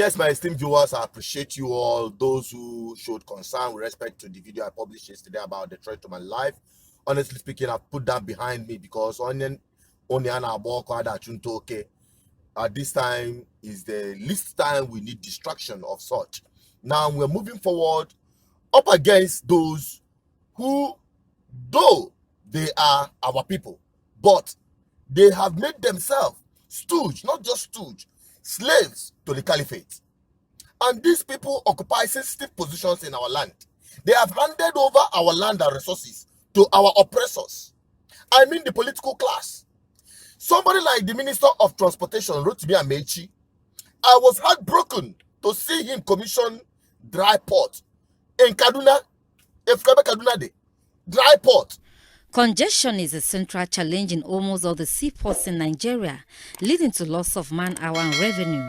Yes, my esteemed viewers, I appreciate you all, those who showed concern with respect to the video I published yesterday about the threat to my life. Honestly speaking, I've put that behind me because at this time is the least time we need distraction of such. Now we're moving forward up against those who, though they are our people, but they have made themselves stooge, not just stooge, slaves to the Caliphate. And these people occupy sensitive positions in our land. They have handed over our land and resources to our oppressors. I mean the political class. Somebody like the Minister of Transportation, Rotimi Amaechi, I was heartbroken to see him commission dry port in Kaduna. Kaduna Day, dry port. Congestion is a central challenge in almost all the seaports in Nigeria, leading to loss of man-hour and revenue.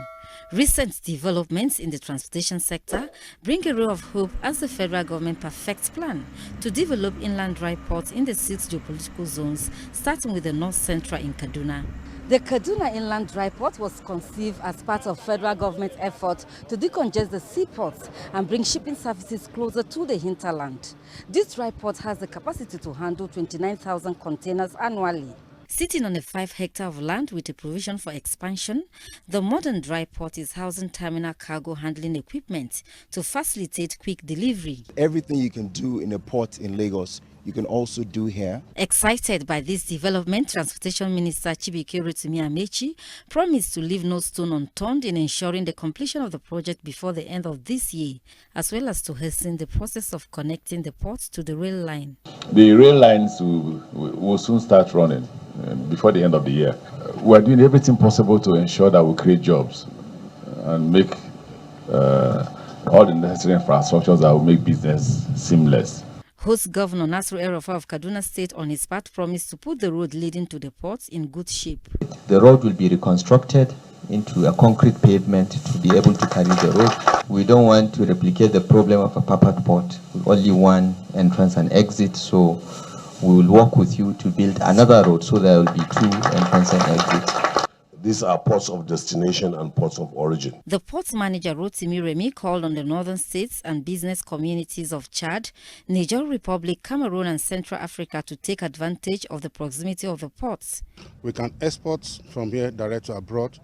Recent developments in the transportation sector bring a ray of hope as the federal government perfects plan to develop inland dry ports in the 6 geopolitical zones, starting with the North Central in Kaduna. The Kaduna Inland Dry Port was conceived as part of federal government effort to decongest the seaports and bring shipping services closer to the hinterland. This dry port has the capacity to handle 29,000 containers annually. Sitting on a 5 hectare of land with a provision for expansion, the modern dry port is housing terminal cargo handling equipment to facilitate quick delivery. Everything you can do in a port in Lagos, you can also do here. Excited by this development, Transportation Minister Rotimi Amaechi promised to leave no stone unturned in ensuring the completion of the project before the end of this year, as well as to hasten the process of connecting the port to the rail line. The rail lines will soon start running before the end of the year. We're doing everything possible to ensure that we create jobs and make all the necessary infrastructures that will make business seamless. Host Governor Nasru El-Rufai of Kaduna State on his part promised to put the road leading to the port in good shape. The road will be reconstructed into a concrete pavement to be able to carry the road. We don't want to replicate the problem of a pop-up port with only one entrance and exit, so we will work with you to build another road so there will be 2 entrance and exits. These are ports of destination and ports of origin. The port manager Rotimi called on the northern states and business communities of Chad, Niger Republic, Cameroon and Central Africa to take advantage of the proximity of the ports. We can export from here direct to abroad,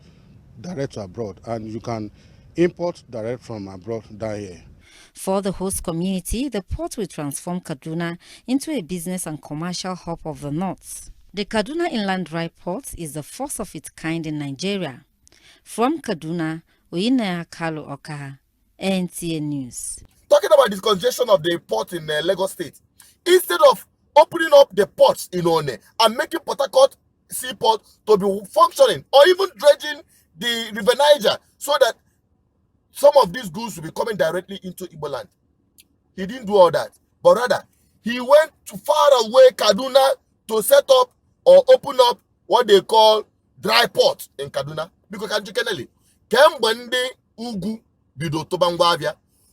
and you can import direct from abroad down here. For the host community, the port will transform Kaduna into a business and commercial hub of the north. The Kaduna Inland Dry Port is the first of its kind in Nigeria. From Kaduna, Oyinaya Kalu Oka, NTA News. Talking about this congestion of the port in Lagos State, instead of opening up the ports in One and making Port Harcourt seaport to be functioning, or even dredging the River Niger so that some of these goods will be coming directly into Igbo land, he didn't do all that, but rather he went to far away Kaduna to set up or open up what they call dry port in Kaduna. Because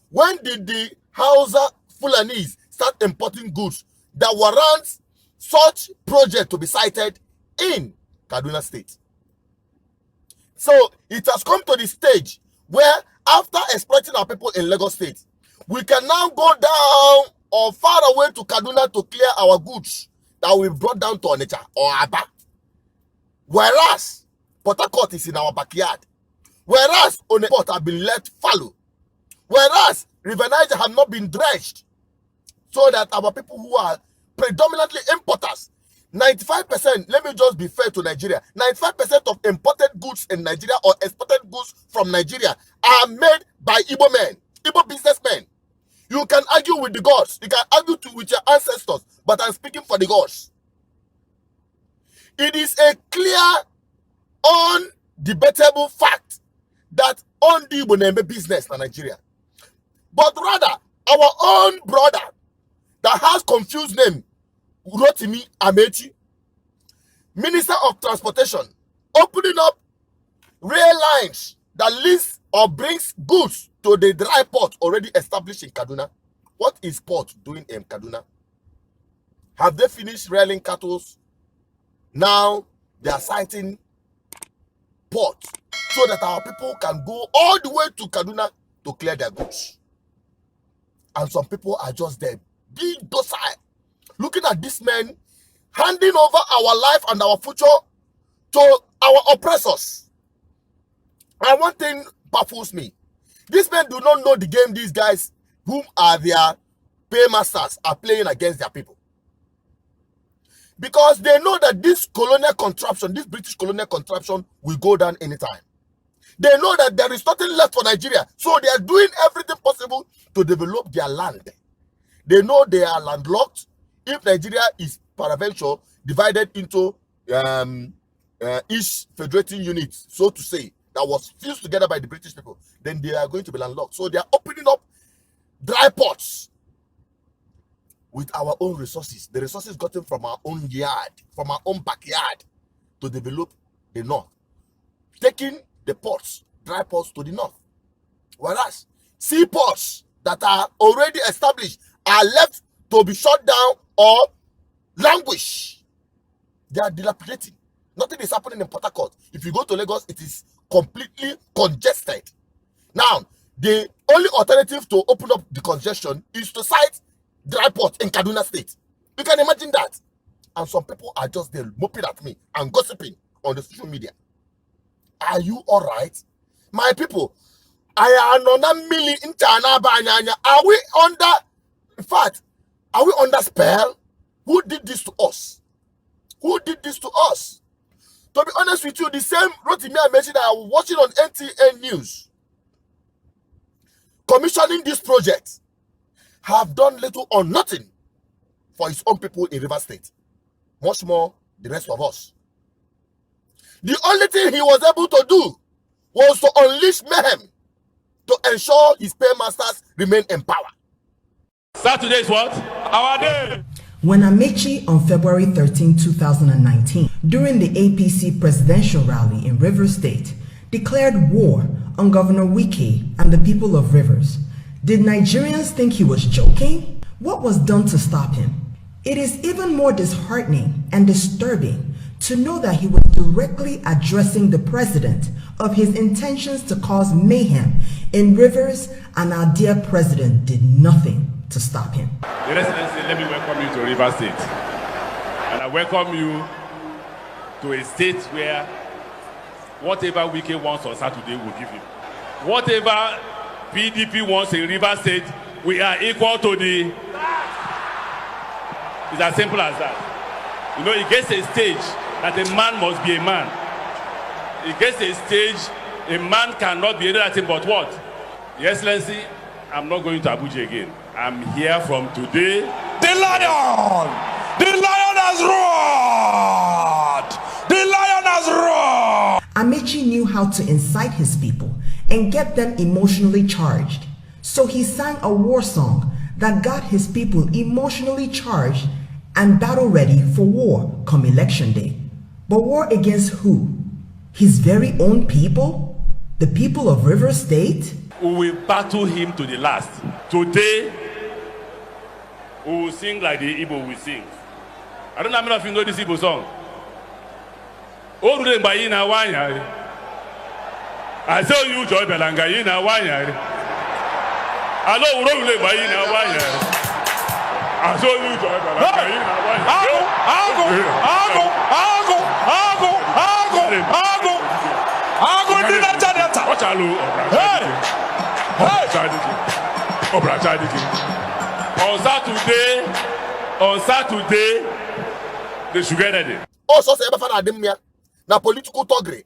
when did the Hausa Fulanis start importing goods that warrants such project to be cited in Kaduna State? So it has come to the stage where after exploiting our people in Lagos State, we can now go down or far away to Kaduna to clear our goods that we brought down to Onitsha or Aba. Whereas Port Harcourt is in our backyard. Whereas Onitsha port have been let fallow. Whereas River Niger have not been dredged. So that our people who are predominantly importers, 95%, let me just be fair to Nigeria, 95% of imported goods in Nigeria or exported goods from Nigeria are made by Igbo men, Igbo businessmen. You can argue with the gods, you can argue with your ancestors, but I'm speaking for the gods. It is a clear, undebatable fact that on the Igbo business in Nigeria. But rather, our own brother that has confused name, Rotimi Amaechi, Minister of Transportation, opening up rail lines that leads or brings goods to the dry port already established in Kaduna. What is port doing in Kaduna? Have they finished railing cattle? Now they are citing port so that our people can go all the way to Kaduna to clear their goods. And some people are just there, being docile, looking at these men, handing over our life and our future to our oppressors. And one thing baffles me. These men do not know the game these guys, whom are their paymasters, are playing against their people. Because they know that this colonial contraption, this British colonial contraption, will go down anytime. They know that there is nothing left for Nigeria. So they are doing everything possible to develop their land. They know they are landlocked. If Nigeria is peradventure divided into each federating unit, so to say, that was fused together by the British people, then they are going to be landlocked. So they are opening up dry ports with our own resources, the resources gotten from our own yard, from our own backyard, to develop the north, taking the ports, dry ports, to the north. Whereas seaports that are already established are left to be shut down or languish. They are dilapidating. Nothing is happening in Port Harcourt. If you go to Lagos, it is completely congested. Now, the only alternative to open up the congestion is to site dry port in Kaduna State. You can imagine that. And some people are just there moping at me and gossiping on the social media. Are you all right? My people, are we under, in fact, are we under spell? Who did this to us? Who did this to us? To be honest with you, the same Rotimi Amaechi that I was watching on NTN News, commissioning this project, have done little or nothing for his own people in Rivers State. Much more the rest of us. The only thing he was able to do was to unleash mayhem to ensure his paymasters remain in power. Saturday is what? Our day. When Amaechi on February 13, 2019, during the APC presidential rally in Rivers State, declared war on Governor Wike and the people of Rivers, did Nigerians think he was joking? What was done to stop him? It is even more disheartening and disturbing to know that he was directly addressing the president of his intentions to cause mayhem in Rivers, and our dear president did nothing to stop him. Your Excellency, let me welcome you to Rivers State. And I welcome you to a state where whatever Wike wants on Saturday, we'll give him. Whatever PDP wants in Rivers State, we are equal to the... It's as simple as that. You know, it gets a stage that a man must be a man. It gets a stage a man cannot be anything but what? Your Excellency, I'm not going to Abuja again. I'm here from today. The lion! The lion has roared! The lion has roared! Amaechi knew how to incite his people and get them emotionally charged. So he sang a war song that got his people emotionally charged and battle ready for war come election day. But war against who? His very own people? The people of Rivers State? We will battle him to the last. Today, we will sing like the Igbo will sing. I don't know how many of you know this Igbo song. I tell you, Joy Belanga, you know why. I know Role by you know why. I tell you, Joy Belanga, you know why. Watch out, on Saturday, they should get it. Also, now political thuggery,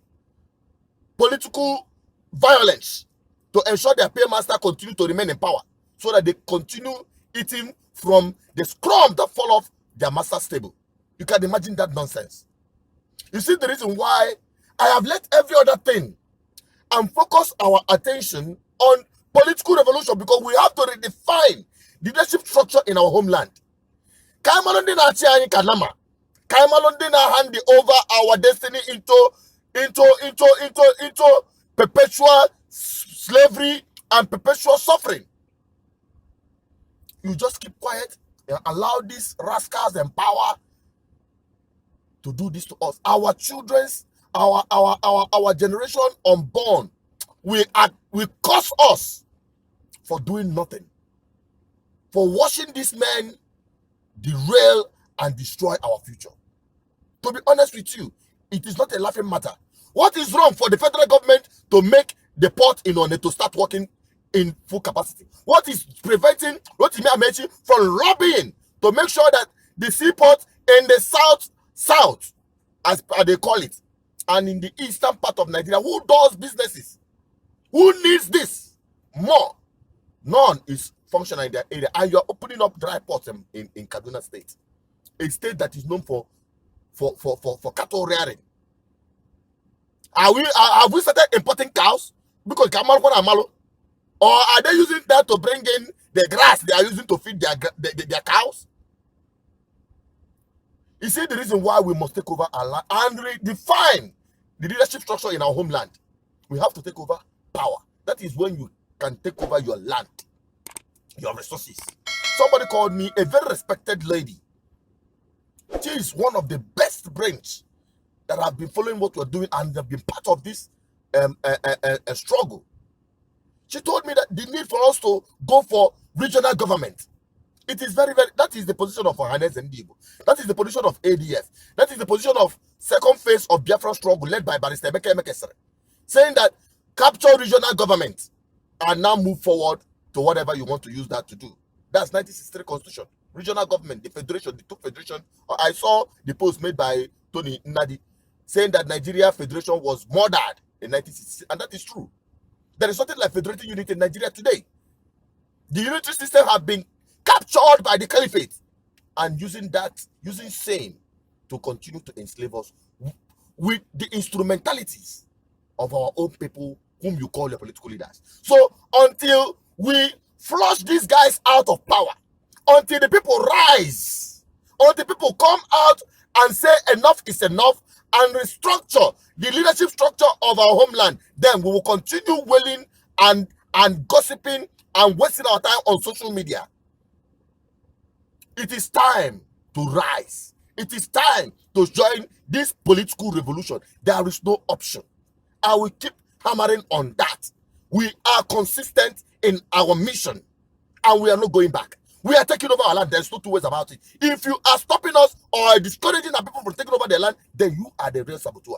political violence to ensure their paymaster continue to remain in power so that they continue eating from the scrum that fall off their master's table. You can imagine that nonsense. You see the reason why I have let every other thing and focus our attention on political revolution, because we have to redefine the leadership structure in our homeland. Kaimalondina Chiani Kanama. Kaimalondina hand over our destiny into perpetual slavery and perpetual suffering. You just keep quiet and allow these rascals and power to do this to us. Our children's our generation unborn will curse us for doing nothing, for watching these men derail and destroy our future. To be honest with you, it is not a laughing matter. What is wrong for the federal government to make the port in One to start working in full capacity? What is preventing Rotimi Amaechi from lobbying to make sure that the seaport in the south, as they call it, and in the eastern part of Nigeria, who does businesses, who needs this more? None is functional in their area, and you are opening up dry ports in Kaduna State, a state that is known for cattle rearing. Have we started importing cows because or are they using that to bring in the grass they are using to feed their cows? You see the reason why we must take over our land and redefine the leadership structure in our homeland. We have to take over power. That is when you can take over your land, your resources. Somebody called me a very respected lady. She is one of the best brains that have been following what we're doing and have been part of this struggle. She told me that the need for us to go for regional government. It is very, that is the position of Ohanes and Dibo. That is the position of ADF. That is the position of second phase of Biafra struggle led by Barrister Emeka Emekesere, saying that capture regional government and now move forward to whatever you want to use that to do. That's 1963 constitution. Regional government, the federation, the two federation. I saw the post made by Tony Nnadi saying that Nigeria Federation was murdered in 1966, and that is true. There is something like federating unit in Nigeria today. The unitary system have been captured by the Caliphate and using same to continue to enslave us with the instrumentalities of our own people whom you call your political leaders. So until we flush these guys out of power, until the people rise, until people come out and say enough is enough and restructure the leadership structure of our homeland, then we will continue wailing and gossiping and wasting our time on social media. It is time to rise. It is time to join this political revolution. There is no option. I will keep hammering on that. We are consistent in our mission and we are not going back. We are taking over our land. There's no two ways about it. If you are stopping us or discouraging our people from taking over their land, then you are the real saboteur.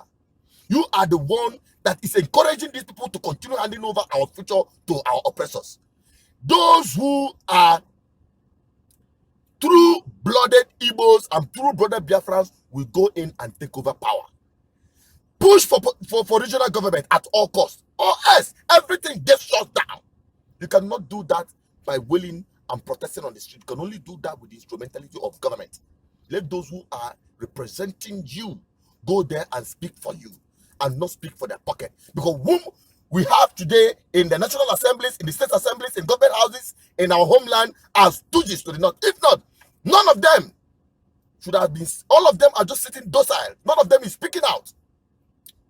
You are the one that is encouraging these people to continue handing over our future to our oppressors. Those who are true-blooded Igbos and true-blooded Biafrans will go in and take over power. Push for regional government at all costs, or else everything gets shut down. You cannot do that by willing and protesting on the street. You can only do that with the instrumentality of government. Let those who are representing you go there and speak for you and not speak for their pocket. Because whom we have today in the national assemblies, in the state assemblies, in government houses, in our homeland are stooges to the north. If not, none of them should have been, all of them are just sitting docile. None of them is speaking out.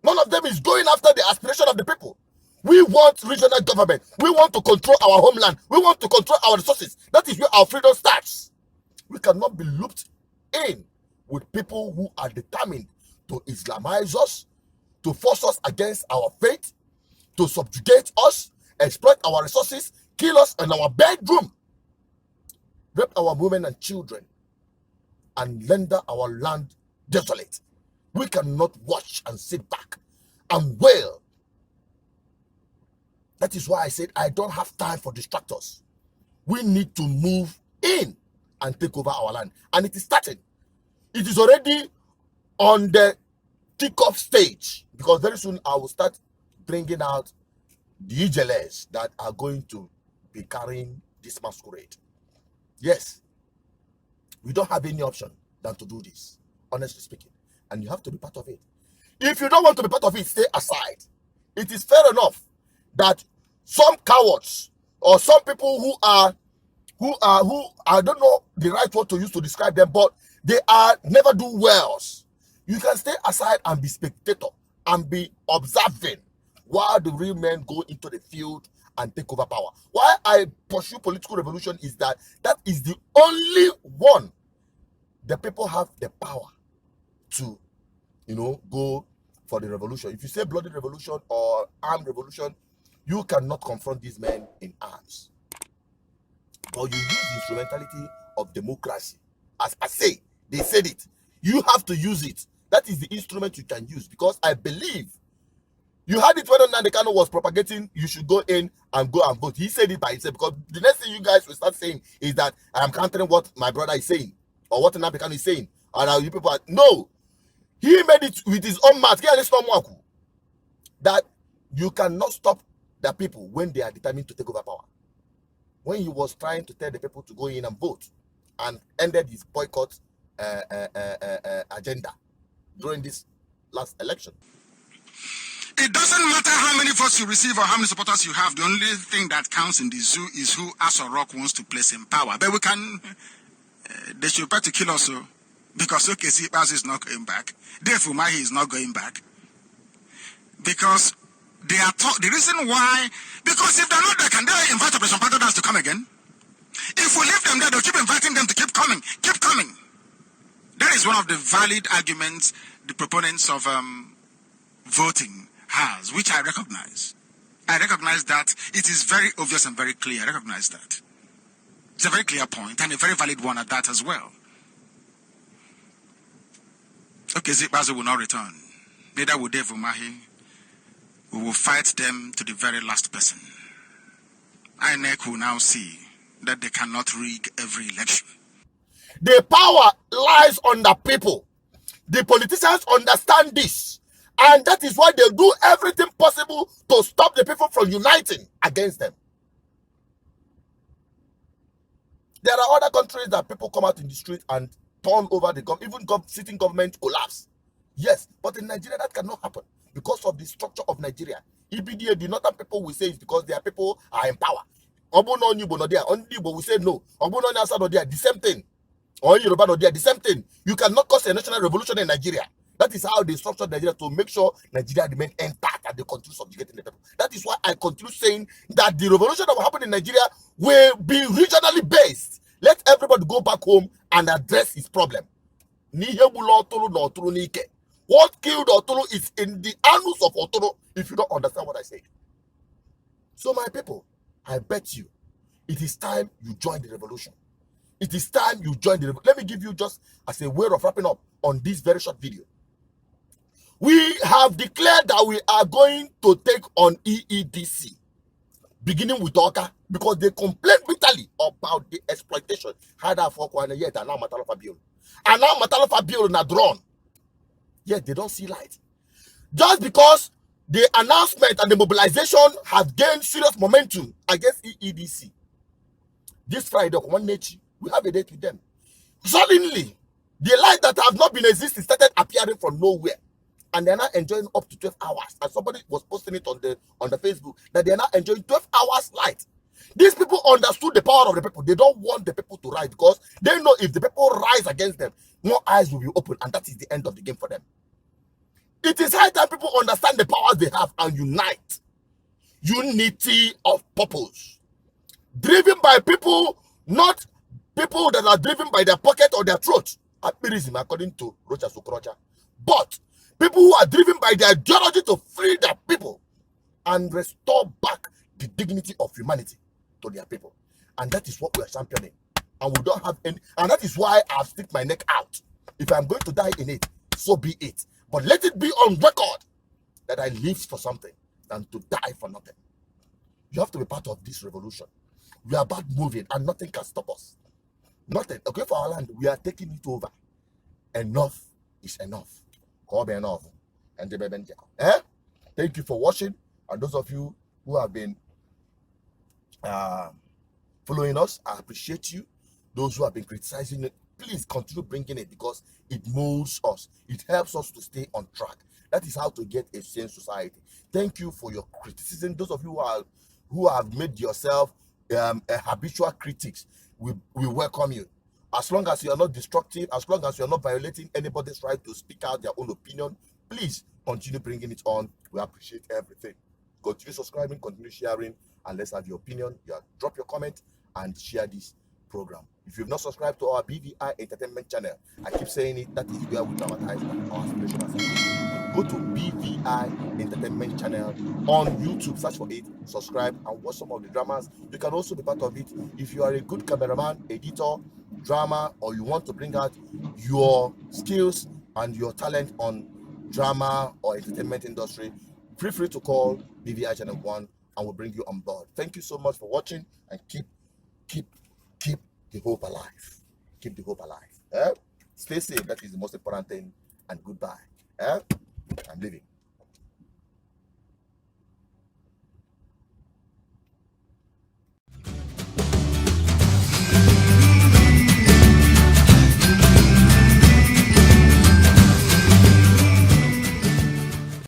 None of them is going after the aspiration of the people. We want regional government. We want to control our homeland. We want to control our resources. That is where our freedom starts. We cannot be looped in with people who are determined to Islamize us, to force us against our faith, to subjugate us, exploit our resources, kill us in our bedroom, rape our women and children, and render our land desolate. We cannot watch and sit back and wail. That is why I said I don't have time for distractors. We need to move in and take over our land. And it is starting. It is already on the kickoff stage, because very soon I will start bringing out the EJLs that are going to be carrying this masquerade. Yes, we don't have any option than to do this, honestly speaking. And you have to be part of it. If you don't want to be part of it, stay aside. It is fair enough that some cowards or some people who I don't know the right word to use to describe them, but they are never do wells. You can stay aside and be spectator and be observing while the real men go into the field and take over power. Why I pursue political revolution is that is the only one the people have the power to, go for the revolution. If you say bloody revolution or armed revolution, you cannot confront these men in arms. But you use the instrumentality of democracy. As I say, they said it. You have to use it. That is the instrument you can use, because I believe you had it when Nandekano was propagating, you should go in and go and vote. He said it by himself, because the next thing you guys will start saying is that I am countering what my brother is saying or what Nandekano is saying. And you people are, no. He made it with his own mouth. That you cannot stop the people when they are determined to take over power. When he was trying to tell the people to go in and vote and ended his boycott agenda during this last election. It doesn't matter how many votes you receive or how many supporters you have. The only thing that counts in the zoo is who Aso Rock wants to place in power. But we can, they should try to kill us, because OKC is not going back. Dave Umahi is not going back. Because they are the reason why, because if they're not there, can they invite Operation Patronize to come again? If we leave them there, they'll keep inviting them to keep coming, keep coming. That is one of the valid arguments the proponents of voting has, which I recognize. I recognize that it is very obvious and very clear. I recognize that. It's a very clear point and a very valid one at that as well. Okay, Zipazo will not return. Neither will Dave Umahi. We will fight them to the very last person. INEC will now see that they cannot rig every election. The power lies on the people. The politicians understand this. And that is why they do everything possible to stop the people from uniting against them. There are other countries that people come out in the street and turn over the government, even sitting government collapse. Yes, but in Nigeria that cannot happen because of the structure of Nigeria. EBDA, the northern people will say it's because their people are in power. Obono Nibo no there, only will say no. Obono Nyasa no there, the same thing. Or Yoruba no there, the same thing. You cannot cause a national revolution in Nigeria. That is how they structured Nigeria, to make sure Nigeria remain intact and they continue subjugating the people. That is why I continue saying that the revolution that will happen in Nigeria will be regionally based. Let everybody go back home and address his problem. What killed Otoro is in the annals of Otoro, if you don't understand what I said. So my people, I bet you, it is time you join the revolution. It is time you join the revolution. Let me give you just as a way of wrapping up on this very short video. We have declared that we are going to take on EEDC, beginning with Oka, because they complain bitterly about the exploitation. And now Matalofa bill na drawn. Yet they don't see light. Just because the announcement and the mobilization have gained serious momentum against EEDC. This Friday, we have a date with them. Suddenly, the light that have not been existing started appearing from nowhere. And they're now enjoying up to 12 hours. And somebody was posting it on the Facebook that they're now enjoying 12 hours light. These people understood the power of the people. They don't want the people to rise, because they know if the people rise against them, more eyes will be open, and that is the end of the game for them. It is high time people understand the powers they have and unite. Unity of purpose. Driven by people, not people that are driven by their pocket or their throat. Appearism, according to Rocha Sukrocha. But people who are driven by their ideology to free their people and restore back the dignity of humanity to their people. And that is what we are championing. And we don't have any, and that is why I've stick my neck out. If I'm going to die in it, so be it. But let it be on record that I lived for something than to die for nothing. You have to be part of this revolution. We are about moving and nothing can stop us. Nothing. Okay, for our land, we are taking it over. Enough is enough. Enough. And thank you for watching. And those of you who have been following us, I appreciate you. Those who have been criticizing it, please continue bringing it, because it molds us. It helps us to stay on track. That is how to get a sane society. Thank you for your criticism. Those of you who have made yourself a habitual critics, we welcome you. As long as you are not destructive, as long as you are not violating anybody's right to speak out their own opinion, please continue bringing it on. We appreciate everything. Continue subscribing, continue sharing, and let's have your opinion. Drop your comment and share this program. If you've not subscribed to our BVI Entertainment channel, I keep saying it, that is where we dramatize our aspirational. go to BVI Entertainment Channel on YouTube, search for it, subscribe, and watch some of the dramas. You can also be part of it if you are a good cameraman, editor, drama, or you want to bring out your skills and your talent on drama or entertainment industry. Feel free to call BVI Channel 1 and we'll bring you on board. Thank you so much for watching, and keep the hope alive. Keep the hope alive. Stay safe. That is the most important thing. And goodbye. I'm leaving.